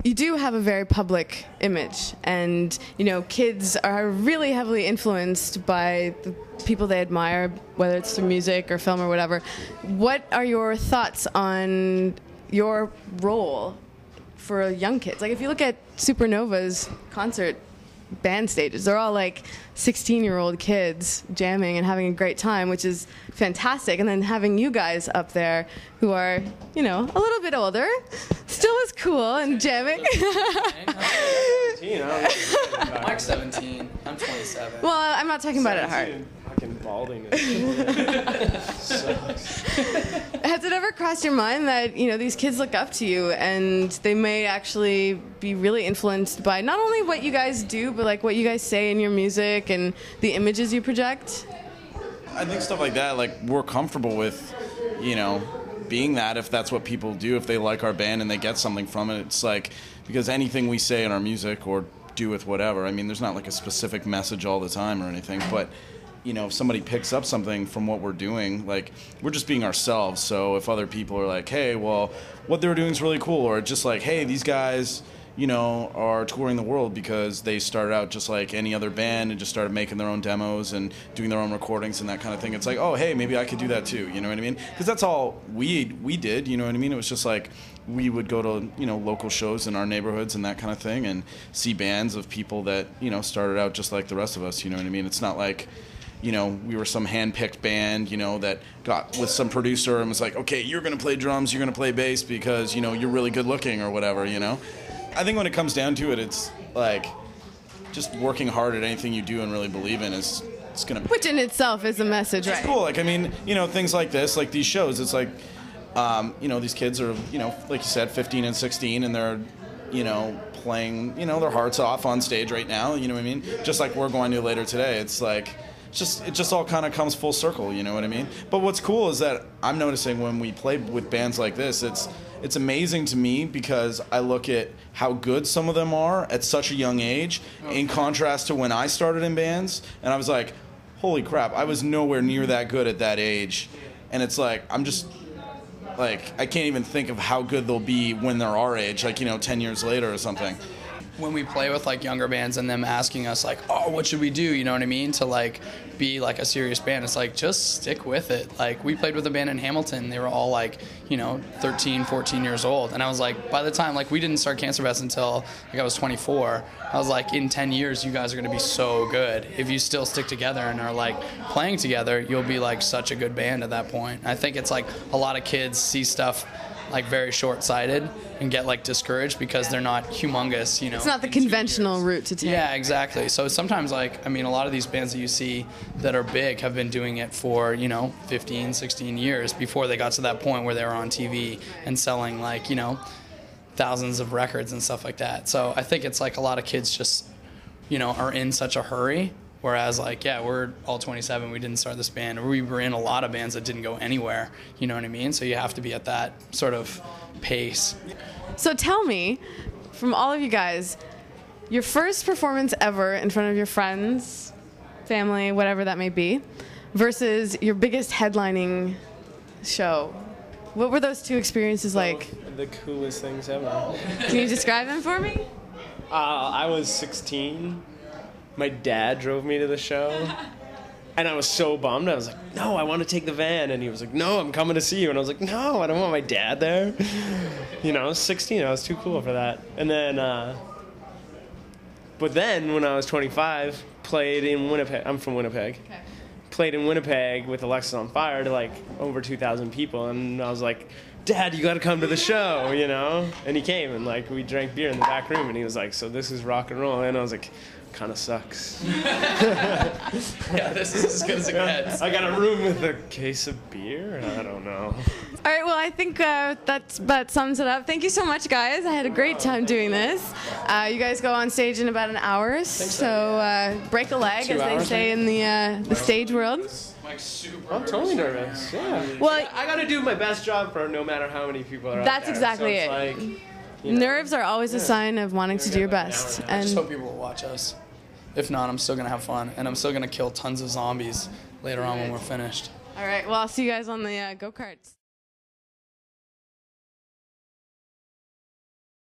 you do have a very public image, and you know, kids are really heavily influenced by the people they admire, whether it's through music or film or whatever. What are your thoughts on your role for young kids? Like, if you look at Supernova's concert band stages, they're all like 16-year-old kids jamming and having a great time, which is fantastic. And then having you guys up there who are, you know, a little bit older, still as cool and jamming. Mike's 17. I'm 27. Well, I'm not talking about it at heart. Fucking balding. Sucks. Has it ever crossed your mind that, you know, these kids look up to you and they may actually be really influenced by not only what you guys do, but like what you guys say in your music and the images you project? I think stuff like that, like, we're comfortable with, you know, being that if that's what people do, if they like our band and they get something from it. It's like, because anything we say in our music or do with whatever, I mean, there's not like a specific message all the time or anything, but you know, if somebody picks up something from what we're doing, like, we're just being ourselves. So if other people are like, hey, well, what they were doing is really cool, or just like, hey, these guys, you know, are touring the world because they started out just like any other band and just started making their own demos and doing their own recordings and that kind of thing. It's like, oh, hey, maybe I could do that too, you know what I mean? Because that's all we did, you know what I mean? It was just like, we would go to, you know, local shows in our neighborhoods and that kind of thing and see bands of people that, you know, started out just like the rest of us, you know what I mean? It's not like, you know, we were some hand-picked band, you know, that got with some producer and was like, okay, you're going to play drums, you're going to play bass because, you know, you're really good looking or whatever, you know? I think when it comes down to it, it's like just working hard at anything you do and really believe in is, it's going to... Which in itself is a message, right? It's cool. Like, I mean, you know, things like this, like these shows, it's like, you know, these kids are, you know, like you said, 15 and 16, and they're, you know, playing, you know, their hearts off on stage right now, you know what I mean? Just like we're going to later today. It's like... it just all kind of comes full circle, you know what I mean? But what's cool is that I'm noticing when we play with bands like this, it's amazing to me because I look at how good some of them are at such a young age in contrast to when I started in bands, and I was like, holy crap, I was nowhere near that good at that age. And it's like, I'm just, like, I can't even think of how good they'll be when they're our age, like, you know, 10 years later or something. When we play with like younger bands and them asking us like, oh, what should we do, you know what I mean, to like be like a serious band, it's like, just stick with it. Like, we played with a band in Hamilton, they were all like, you know, 13, 14 years old, and I was like, by the time, like, we didn't start Cancer Fest until like I was 24, I was like, in 10 years you guys are gonna be so good. If you still stick together and are like playing together, you'll be like such a good band at that point. I think it's like a lot of kids see stuff like very short-sighted and get like discouraged because they're not humongous, you know. It's not the conventional route to take. Yeah, exactly. So sometimes, like, I mean, a lot of these bands that you see that are big have been doing it for, you know, 15, 16 years before they got to that point where they were on TV and selling, like, you know, thousands of records and stuff like that. So I think it's like a lot of kids just, you know, are in such a hurry. Whereas, like, yeah, we're all 27, we didn't start this band. We were in a lot of bands that didn't go anywhere, you know what I mean? So you have to be at that sort of pace. So tell me, from all of you guys, your first performance ever in front of your friends, family, whatever that may be, versus your biggest headlining show. What were those two experiences like? The coolest things ever. Can you describe them for me? I was 16. My dad drove me to the show, and I was so bummed. I was like, no, I want to take the van. And he was like, no, I'm coming to see you. And I was like, no, I don't want my dad there. You know, I was 16. I was too cool for that. And then, but then when I was 25, played in Winnipeg. I'm from Winnipeg. Okay. Played in Winnipeg with Alexis on Fire to like over 2,000 people. And I was like, Dad, you got to come to the show, you know? And he came, and like we drank beer in the back room, and he was like, so this is rock and roll. And I was like, kind of sucks. Yeah, this is as good as it gets. I got a room with a case of beer? I don't know. All right, well, I think that sums it up. Thank you so much, guys. I had a great time doing this. You guys go on stage in about an hour, so break a leg, as they say in the stage world. I'm totally nervous, yeah. Well, I got to do my best job for no matter how many people are out there. That's exactly so it. Like, you know, nerves are always a sign of wanting to do your best. I just hope people will watch us. If not, I'm still going to have fun, and I'm still going to kill tons of zombies later on when we're finished. All right, well, I'll see you guys on the go-karts.